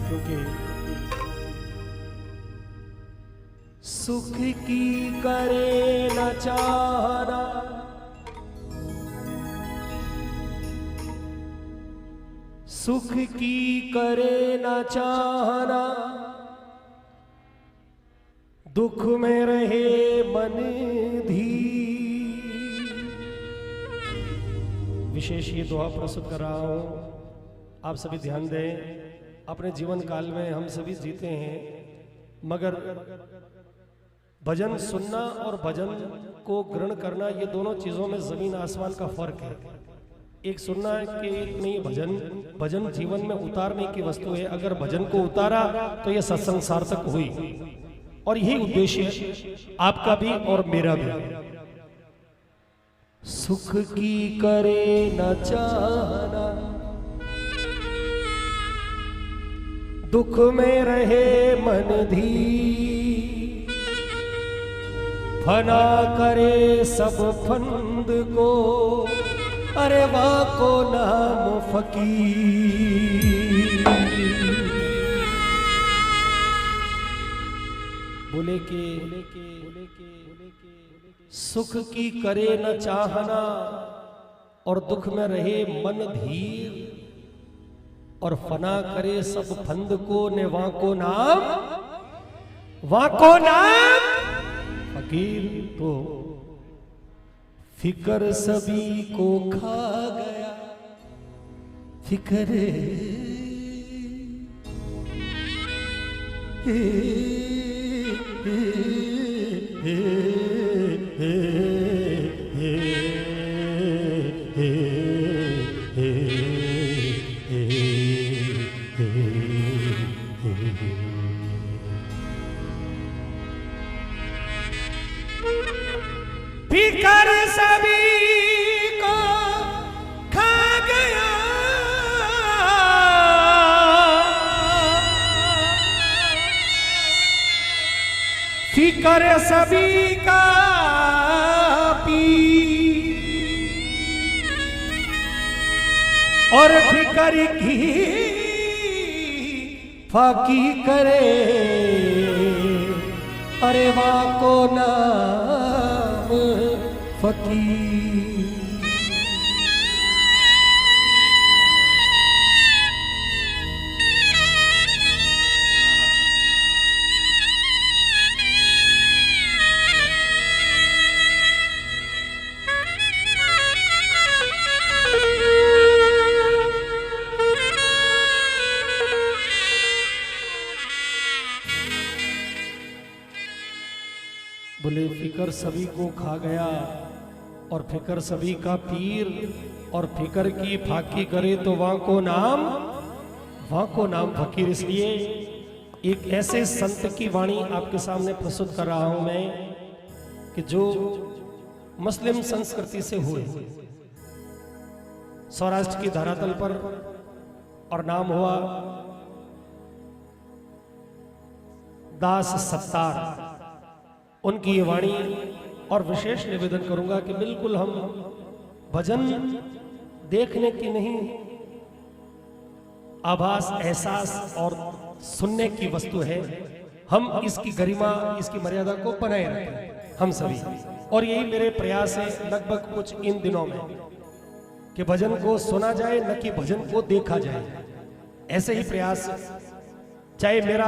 क्योंकि सुख की करे न चाहना, सुख की करे न चाहना, दुख में रहे मन धीर। विशेष ये दुआ प्रस्तुत कर रहा हूं, आप सभी ध्यान दें। अपने जीवन काल में हम सभी जीते हैं, मगर भजन सुनना और भजन को ग्रहण करना, ये दोनों चीजों में जमीन आसमान का फर्क है। एक सुनना है कि एक नहीं, भजन जीवन में उतारने की वस्तु है। अगर भजन को उतारा तो यह सत्संग सार्थक हुई, और यही उद्देश्य है आपका भी और मेरा भी। सुख की करे न चाहना, दुख में रहे मन धीर, फना करे सब फंद को, अरे वाह को नाम फकीर। बोले के सुख की करे न चाहना और दुख में रहे मन धीर, और फना करे सब फंद को, ने वाको नाम फकीर। तो फिकर सभी को खा गया, फिकर फिकर सभी को खा गया, फिकर सभी का पी, और फिकर की फाकी करे, अरे वाह को नाम फकीर। बोले फिकर सभी को खा गया, और फिकर सभी का पीर, और फिकर की फाकी करे तो वहां को नाम फकीर। इसलिए एक ऐसे संत की वाणी आपके सामने प्रस्तुत कर रहा हूं मैं, कि जो मुस्लिम संस्कृति से हुए, सौराष्ट्र की धरातल पर, और नाम हुआ दास सत्तार। उनकी ये वाणी, और विशेष निवेदन करूंगा कि बिल्कुल हम भजन देखने की नहीं, आभास, एहसास और सुनने की वस्तु है। हम इसकी गरिमा, इसकी मर्यादा को बनाए रखें हम सभी, और यही मेरे प्रयास है लगभग कुछ इन दिनों में, कि भजन को सुना जाए, न कि भजन को देखा जाए। ऐसे ही प्रयास, चाहे मेरा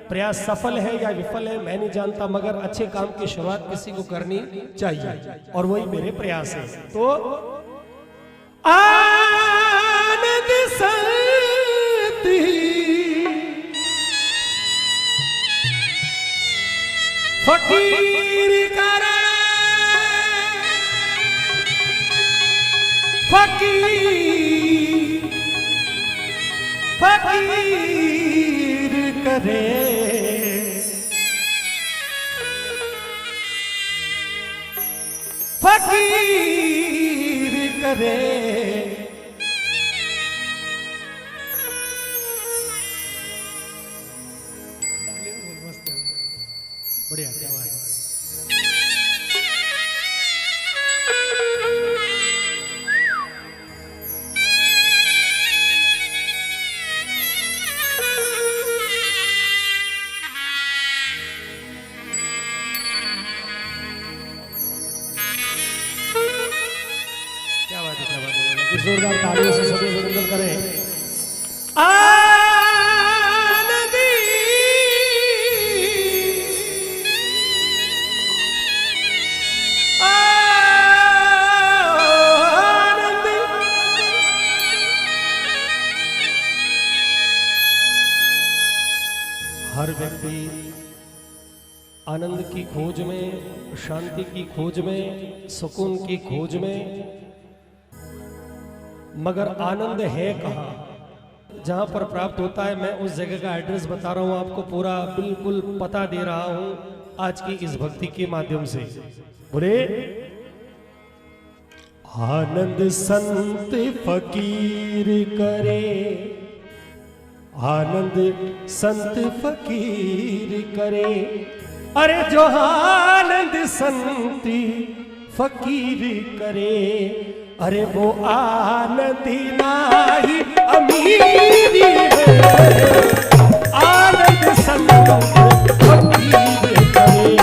प्रयास सफल है या विफल है मैं नहीं जानता, मगर अच्छे काम की शुरुआत किसी को करनी चाहिए, और वही मेरे प्रयास है। तो आनंद सती फकीर करे, फकीर करे, फकीर करे। बढ़िया, क्या बात है। हर व्यक्ति आनंद की खोज में, शांति की खोज में, सुकून की खोज में, मगर आनंद है कहाँ? जहां पर प्राप्त होता है, मैं उस जगह का एड्रेस बता रहा हूं आपको, पूरा बिल्कुल पता दे रहा हूं आज की इस भक्ति के माध्यम से। बोले आनंद संत फकीर करे, आनंद संत फकीर करे, अरे जो आनंद संती फकीर करे, अरे वो आनंदी नाही अमीरी है, आनंद संत फकीर करे।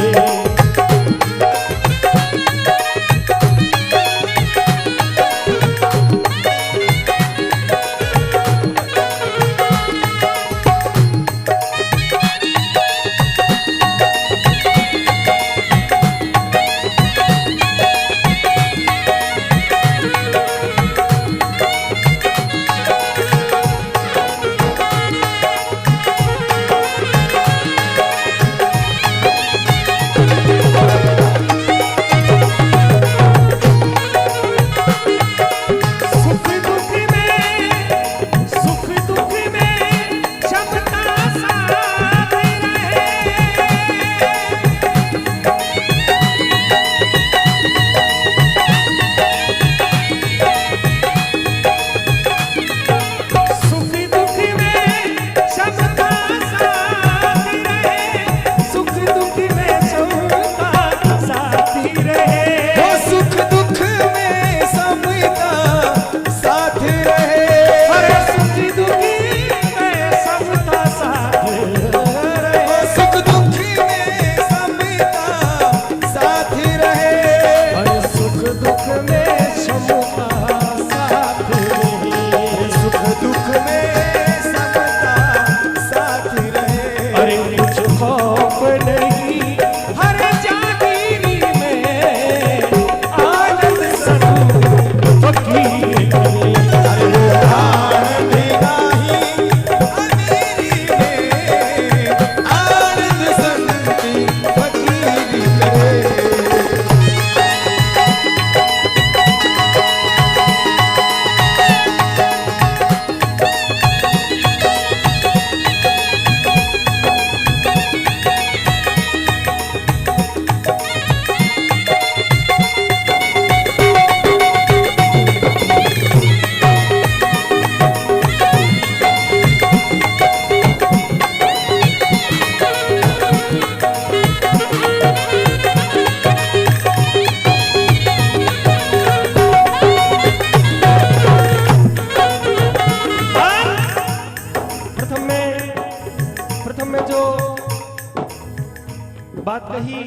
बात कही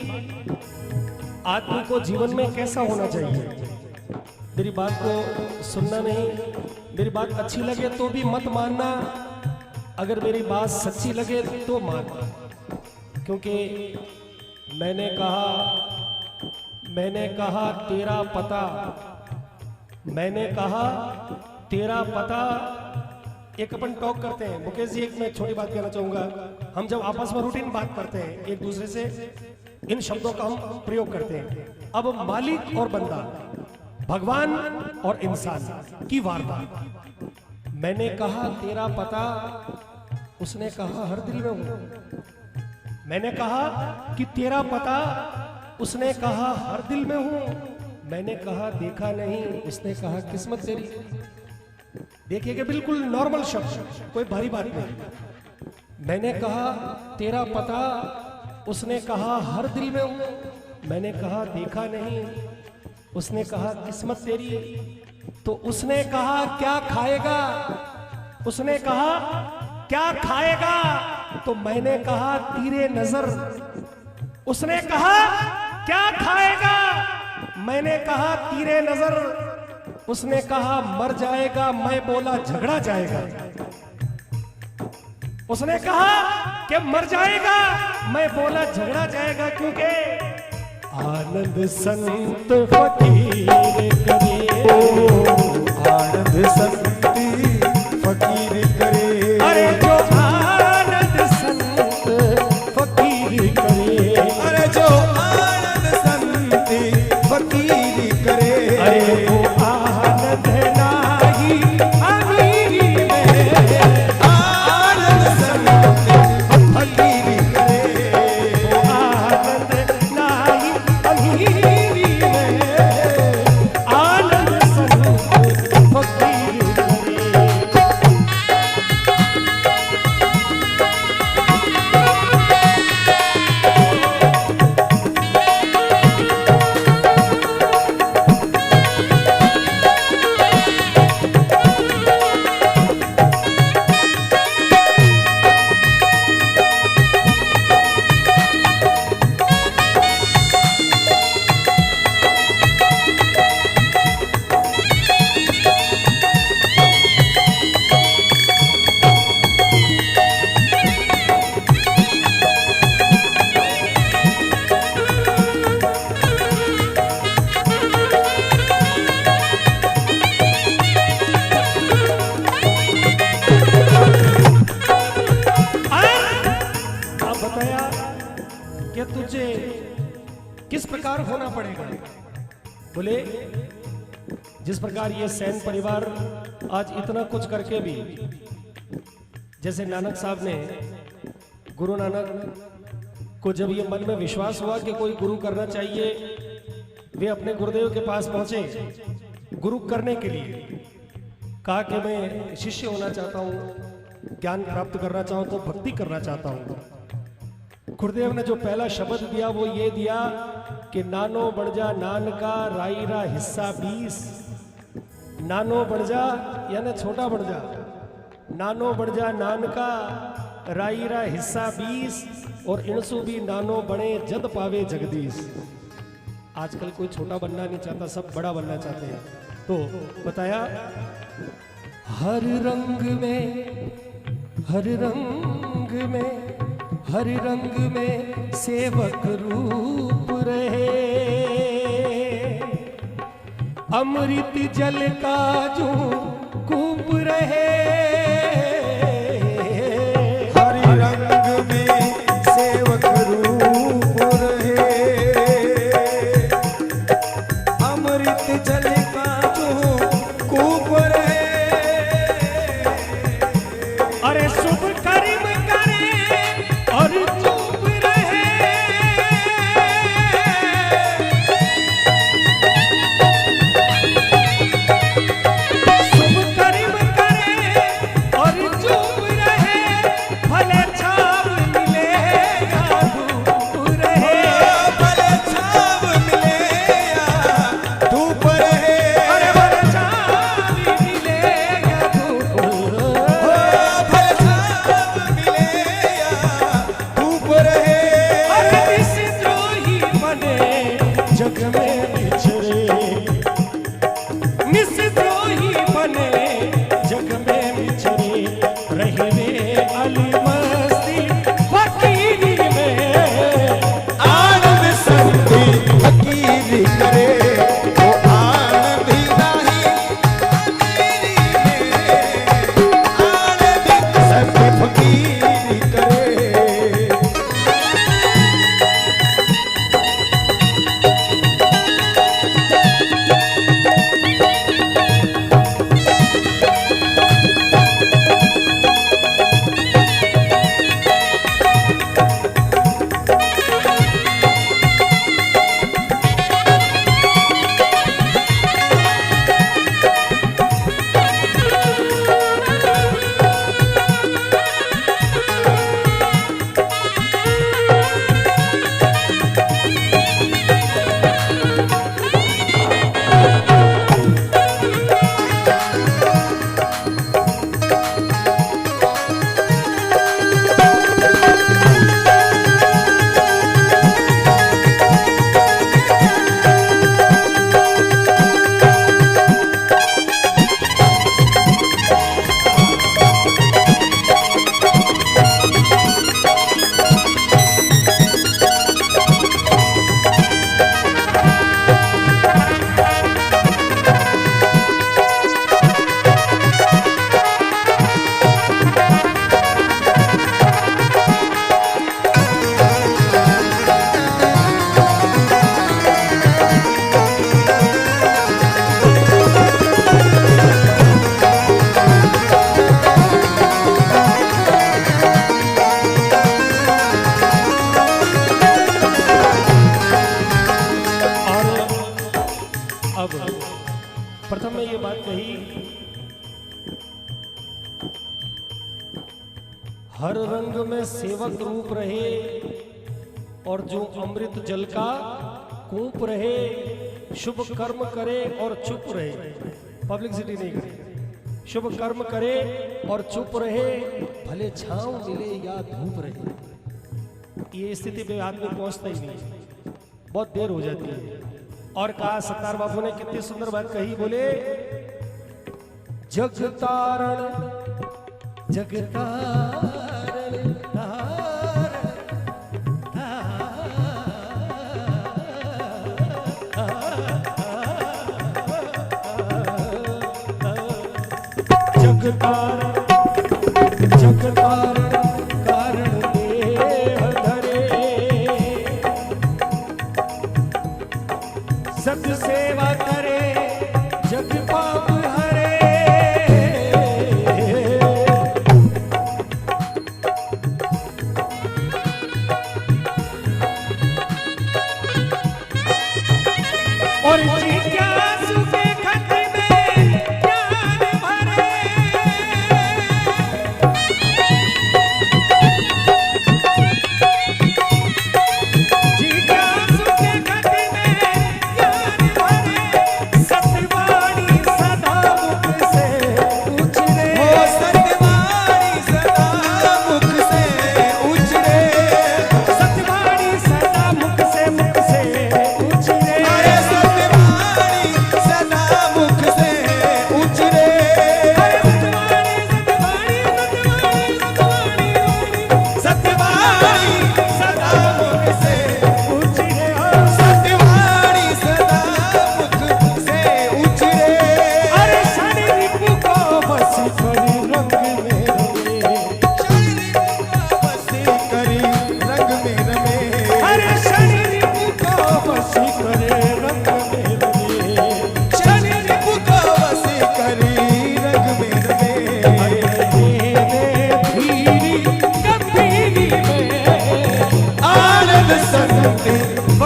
आदमी को जीवन में कैसा होना चाहिए। मेरी बात को सुनना नहीं, मेरी बात अच्छी लगे तो भी मत मानना, अगर मेरी बात सच्ची लगे तो मानना। क्योंकि मैंने कहा तेरा पता, मैंने कहा तेरा पता। एक अपन टॉक करते हैं मुकेश जी, एक मैं छोटी बात कहना चाहूंगा। हम जब आपस में रूटीन बात करते हैं एक दूसरे से, इन शब्दों का हम प्रयोग करते हैं। अब मालिक और बंदा, भगवान और इंसान की वार्ता। मैंने कहा तेरा पता, उसने कहा हर दिल में हूं। मैंने कहा कि तेरा पता, उसने कहा हर दिल में हूं। मैंने कहा देखा नहीं, उसने कहा किस्मत तेरी। देखिएगा बिल्कुल नॉर्मल शब्द, कोई भारी बात नहीं। मैंने कहा तेरा पता, उसने कहा हर दिल में हूं। मैंने कहा देखा नहीं, उसने कहा किस्मत तेरी। तो उसने कहा क्या खाएगा, उसने कहा क्या खाएगा। तो मैंने कहा तीरे नजर। उसने कहा क्या खाएगा, मैंने कहा तीरे नजर। उसने कहा मर जाएगा, मैं बोला झगड़ा जाएगा। उसने कहा कि मर जाएगा, मैं बोला झगड़ा जाएगा। क्योंकि आनंद संत फकीर करे, आनंद संत फकीर करे। अरे जो आनंद संत परिवार होना पड़ेगा। बोले जिस प्रकार ये सैन परिवार आज इतना कुछ करके भी, जैसे नानक साहब ने, गुरु नानक को जब ये मन में विश्वास हुआ कि कोई गुरु करना चाहिए, वे अपने गुरुदेव के पास पहुंचे गुरु करने के लिए। कहा कि मैं शिष्य होना चाहता हूँ, ज्ञान प्राप्त करना चाहूँ तो भक्ति करना चाहता हूँ। गुरुदेव ने जो पहला शब्द दिया वो ये दिया कि नानो बढ़ जा नान का राईरा हिस्सा 20। नानो बढ़ जा यानी छोटा बढ़ जा, नानो बढ़ जा नान का राईरा हिस्सा 20 और इनसु भी नानो बने जद पावे जगदीश। आजकल कोई छोटा बनना नहीं चाहता, सब बड़ा बनना चाहते हैं। तो बताया हर रंग में, हर रंग में, हर रंग में सेवक रूप रहे, अमृत जल का जो कूप रहे। हर रंग में सेवक रूप रहे, अमृत जल का जो कूप रहे। अरे शुभ कर्म करे और चुप रहे, शुभ कर्म करे और चुप रहे, भले छाव मिले या धूप रहे। भले छाव मिले या धूप रहे, अरे भले छाव मिले या धूप रहे। भले छाव मिले या धूप रहे। अरे निस्द्रोही बने जग में बिछड़े, निस्द्रोही बने जग में बिछड़े, रहे वे अली मस्ती फकीरी में। आनंद संति फकीरी करे, वो आनंद ही नाही फकीरी में। आनंद संति फकीरी करे। अब प्रथम में ये बात कही, हर रंग में सेवक रूप रहे और जो अमृत जल का कूप रहे, शुभ कर्म करे और चुप रहे, पब्लिसिटी नहीं करे, शुभ कर्म करे और चुप रहे, भले छांव मिले या धूप रहे। ये स्थिति पे आदमी पहुंचता ही नहीं, बहुत देर हो जाती है। और कहा सत्तार बाबू ने कितनी सुंदर बात कही, बोले जगतारण जगतारण जगतारण जगतारण कारण देह धरे,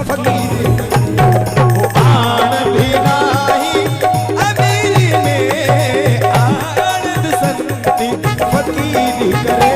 फकीर वो आनंद नाही अमीरी में आनंद संति फकीर करे।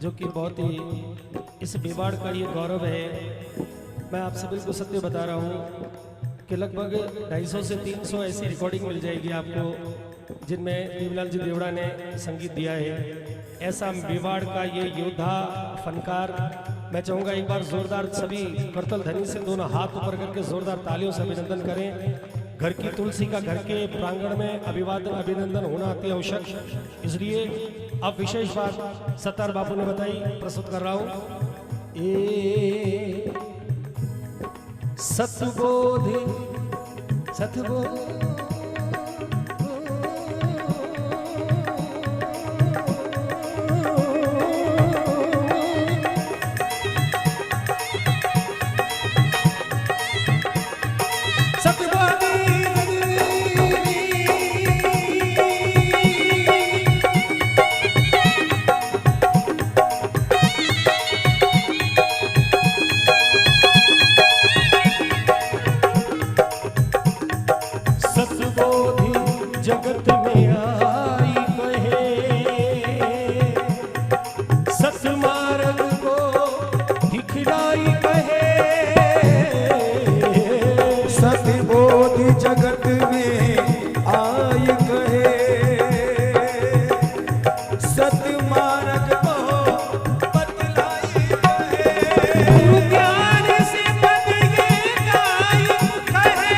जो कि बहुत ही इस मेवाड़ का ये गौरव है। मैं आपसे बिल्कुल सत्य बता रहा हूँ कि लगभग 250 से 300 ऐसी रिकॉर्डिंग मिल जाएगी आपको जिनमें देवीलाल जी देवड़ा ने संगीत दिया है। ऐसा मेवाड़ का ये योद्धा फनकार, मैं चाहूँगा एक बार जोरदार सभी करतल ध्वनि से दोनों हाथ ऊपर करके जोरदार तालियों से अभिनंदन करें। घर की तुलसी का घर के प्रांगण में अभिवादन अभिनंदन होना अति आवश्यक, इसलिए अब विशेष बात सत्तार बाबू ने बताई, प्रस्तुत कर रहा हूं। ए सतबोधि सतबोध जगत में आई कहे, सतमार्ग को दिखलाई कहे। सतबोधि जगत में आई कहे, सतमार्ग को बतलाई कहे। गुरु ज्ञान से बदले गाई कहे।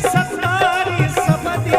सतारी सबद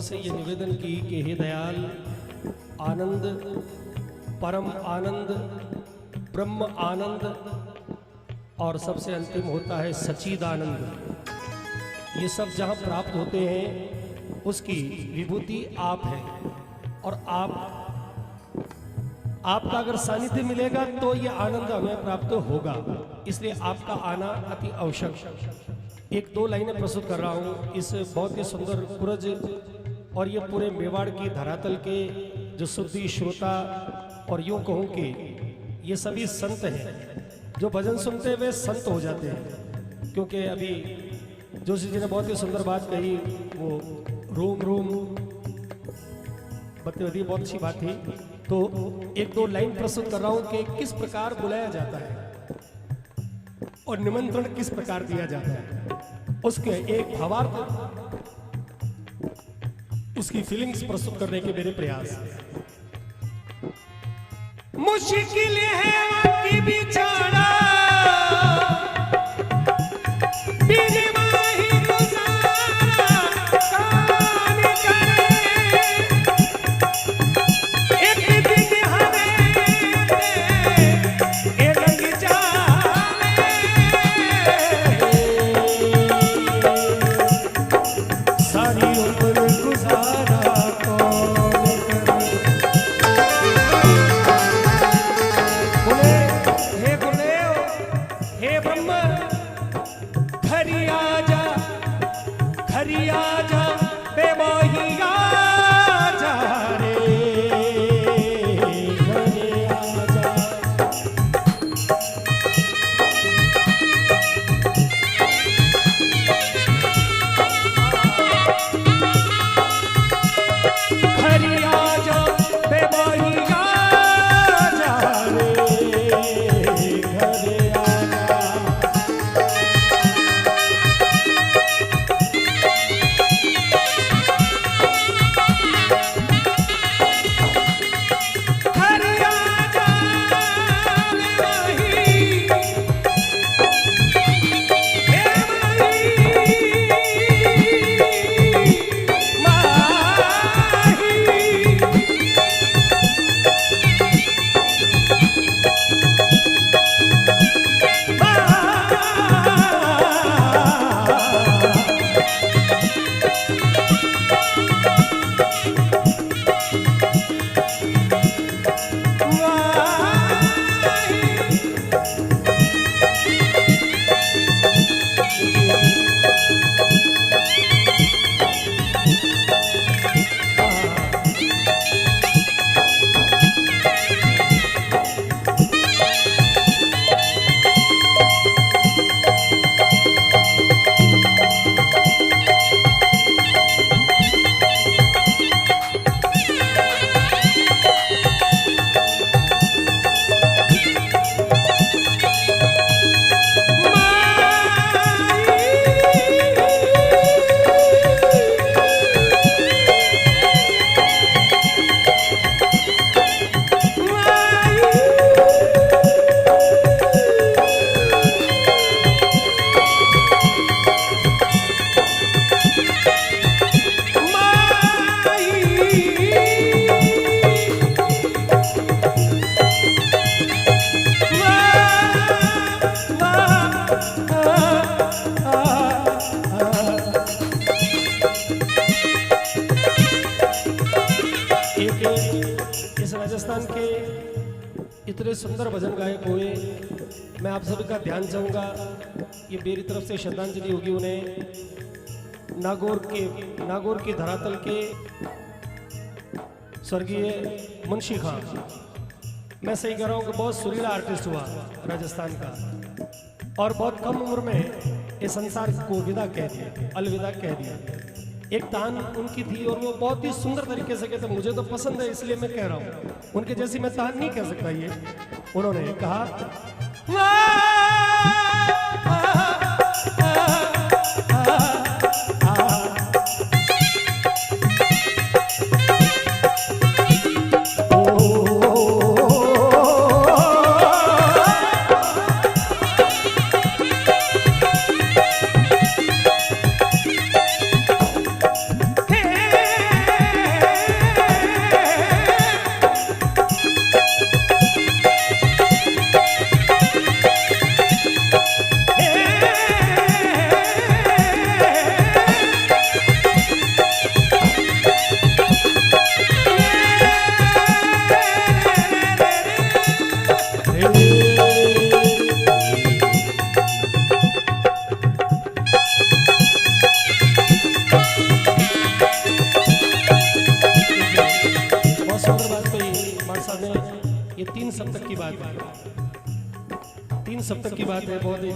भक्तों से ये निवेदन की कि हे दयाल, आनंद, परम आनंद, ब्रह्म आनंद और सबसे अंतिम होता है सच्चिदानंद। ये सब जहाँ प्राप्त होते हैं उसकी विभूति आप है, और आपका अगर सानिध्य मिलेगा तो ये आनंद हमें प्राप्त होगा। इसलिए आपका आना अति आवश्यक। एक दो लाइनें प्रस्तुत कर रहा हूँ इस बहुत ही सुंदर कुरज और ये पूरे मेवाड़ की धरातल के जो शुद्धि श्रोता, और यूँ कहूँ कि ये सभी संत हैं, जो भजन सुनते हुए संत हो जाते हैं। क्योंकि अभी जोशी जी ने बहुत ही सुंदर बात कही, वो रोम रोम बत्ती बहुत अच्छी बात थी। तो एक दो लाइन प्रस्तुत कर रहा हूं कि किस प्रकार बुलाया जाता है और निमंत्रण किस प्रकार दिया जाता है, उसके एक भावार्थ, उसकी फीलिंग्स प्रस्तुत करने के मेरे प्रयास। मुश्किल है आपकी बिछाना, राजस्थान के इतने सुंदर भजन गायक हुए, मैं आप सभी का ध्यान चाहूँगा, ये मेरी तरफ से श्रद्धांजलि होगी उन्हें। नागौर की धरातल के स्वर्गीय मुंशी खां, मैं सही कह रहा हूँ कि बहुत सुरीला आर्टिस्ट हुआ राजस्थान का, और बहुत कम उम्र में इस संसार को विदा कह दिया, अलविदा कह दिया। एक तान उनकी थी और वो बहुत ही सुंदर तरीके से कहते, मुझे तो पसंद है इसलिए मैं कह रहा हूँ, उनके जैसी मैं तान नहीं कह सकता। ये उन्होंने कहा, 3 सप्तक की बात है, बहुत ही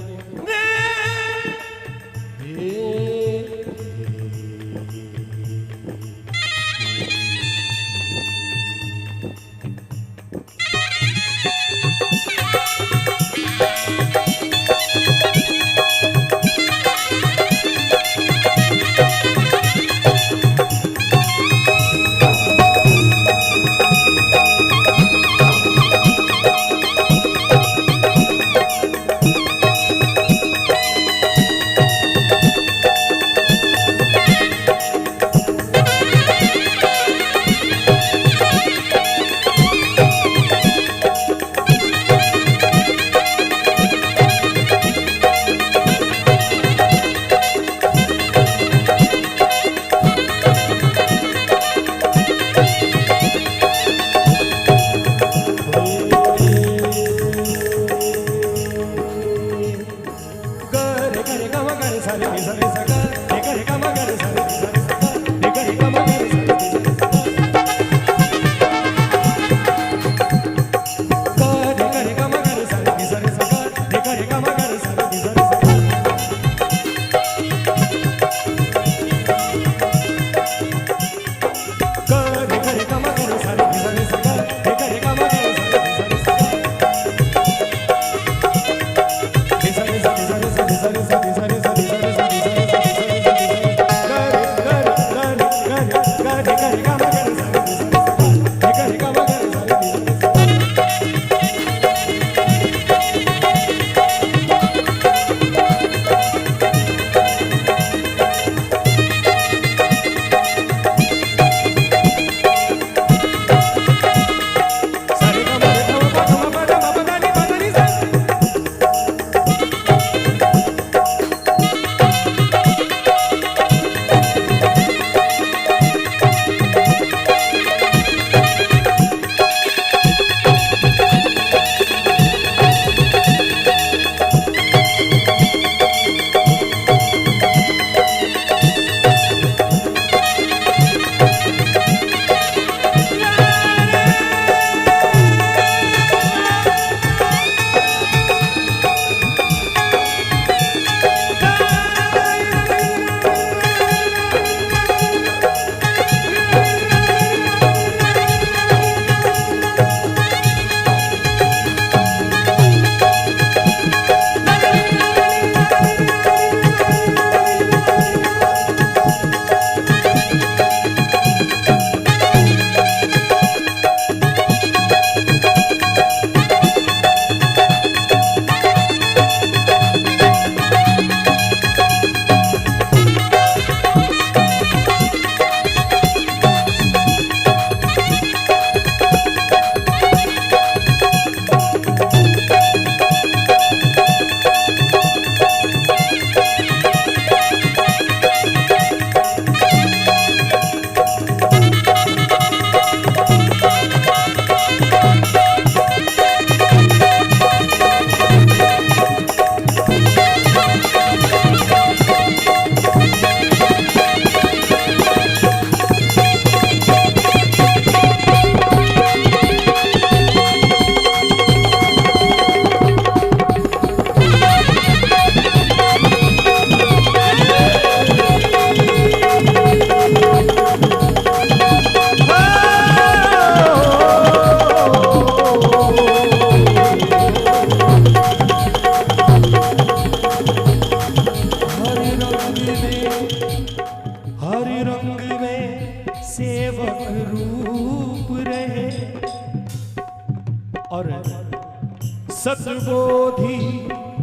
सतबोधि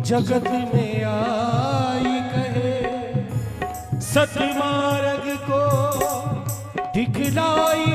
जगत में आई कहे, सतमार्ग को दिखलाई